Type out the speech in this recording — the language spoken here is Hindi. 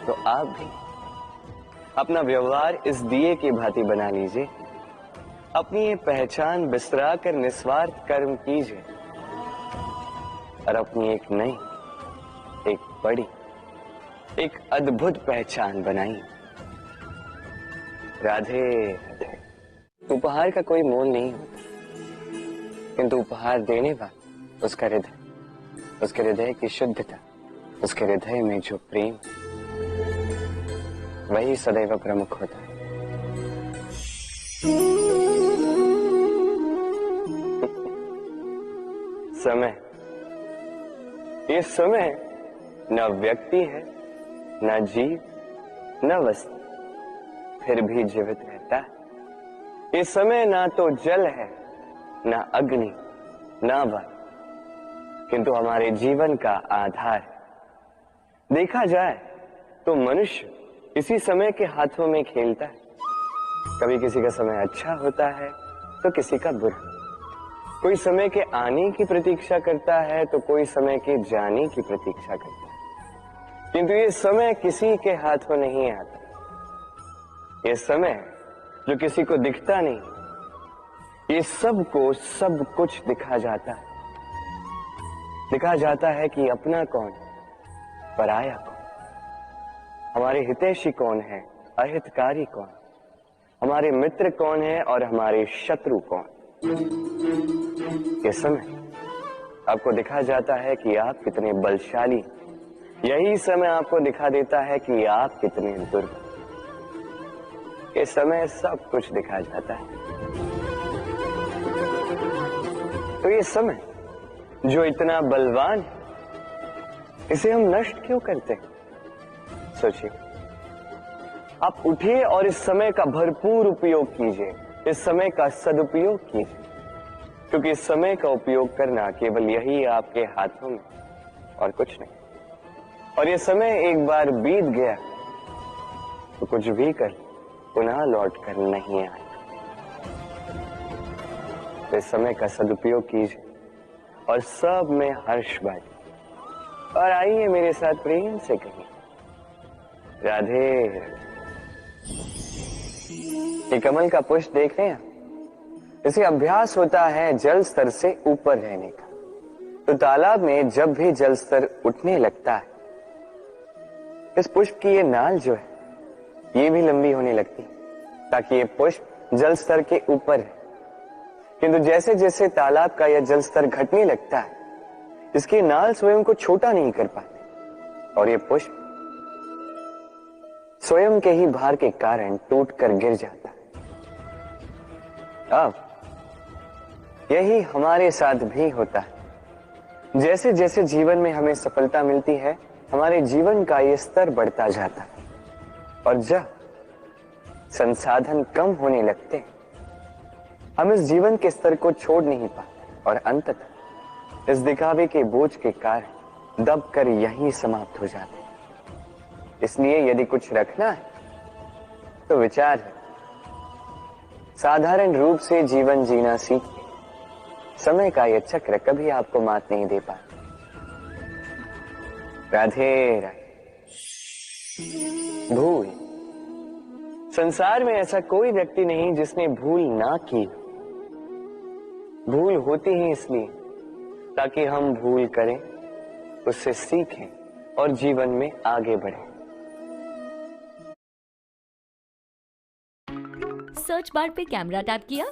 तो आप भी अपना व्यवहार इस दिए की भांति बना लीजिए। अपनी ये पहचान बिसरा कर निस्वार्थ कर्म कीजिए और अपनी एक नई, एक बड़ी, एक अद्भुत पहचान बनाइए। राधे राधे। उपहार का कोई मोल नहीं होता, किंतु उपहार देने वाला उसका हृदय, उसके हृदय की शुद्धता, उसके हृदय में जो प्रेम, वही सदैव प्रमुख होता है। समय, ये समय न व्यक्ति है, न जीव, न वस्तु, फिर भी जीवित रहता है। ये समय ना तो जल है, ना अग्नि, ना वन, किंतु हमारे जीवन का आधार है। देखा जाए तो मनुष्य इसी समय के हाथों में खेलता है। कभी किसी का समय अच्छा होता है तो किसी का बुरा। कोई समय के आने की प्रतीक्षा करता है तो कोई समय के जाने की प्रतीक्षा करता है, किंतु ये समय किसी के हाथों नहीं आता। ये समय जो किसी को दिखता नहीं, ये सबको सब कुछ दिखा जाता है। दिखा जाता है कि अपना कौन, पराया कौन, हमारे हितैषी कौन है, अहितकारी कौन, हमारे मित्र कौन है और हमारे शत्रु कौन। ये समय आपको दिखा जाता है कि आप कितने बलशाली, यही समय आपको दिखा देता है कि आप कितने दुर्बल। ये समय सब कुछ दिखा जाता है। तो ये समय जो इतना बलवान है, इसे हम नष्ट क्यों करते हैं? सोचिए, आप उठिए और इस समय का भरपूर उपयोग कीजिए, इस समय का सदुपयोग कीजिए, क्योंकि इस समय का उपयोग करना केवल यही आपके हाथों में, और कुछ नहीं। और ये समय एक बार बीत गया तो कुछ भी कर पुनः लौट कर नहीं आएगा। तो इस समय का सदुपयोग कीजिए और सब में हर्ष बांटिए। और आइए मेरे साथ प्रेम से कहिए, राधे राधे। ये कमल का पुष्प देख रहे हैं? इसे अभ्यास होता है जल स्तर से ऊपर रहने का। तो तालाब में जब भी जल स्तर उठने लगता है, इस पुष्प की ये नाल जो है, ये भी लंबी होने लगती है, ताकि ये पुष्प जल स्तर के ऊपर है। किंतु जैसे जैसे तालाब का यह जल स्तर घटने लगता है, इसकी नाल स्वयं को छोटा नहीं कर पाती और ये पुष्प स्वयं के ही भार के कारण टूटकर गिर जाता है। अब यही हमारे साथ भी होता है। जैसे जैसे जीवन में हमें सफलता मिलती है, हमारे जीवन का ये स्तर बढ़ता जाता है, और जब संसाधन कम होने लगते हैं, हम इस जीवन के स्तर को छोड़ नहीं पाते और अंततः इस दिखावे के बोझ के कारण दबकर यहीं समाप्त हो जाते हैं। इसलिए यदि कुछ रखना है तो विचार है, साधारण रूप से जीवन जीना सीखिए। समय का यह चक्र कभी आपको मात नहीं दे पाता। राधे राधे। भूल, संसार में ऐसा कोई व्यक्ति नहीं जिसने भूल ना की। भूल होती ही इसलिए ताकि हम भूल करें, उससे सीखें और जीवन में आगे बढ़ें। सर्च बार पे कैमरा टैप किया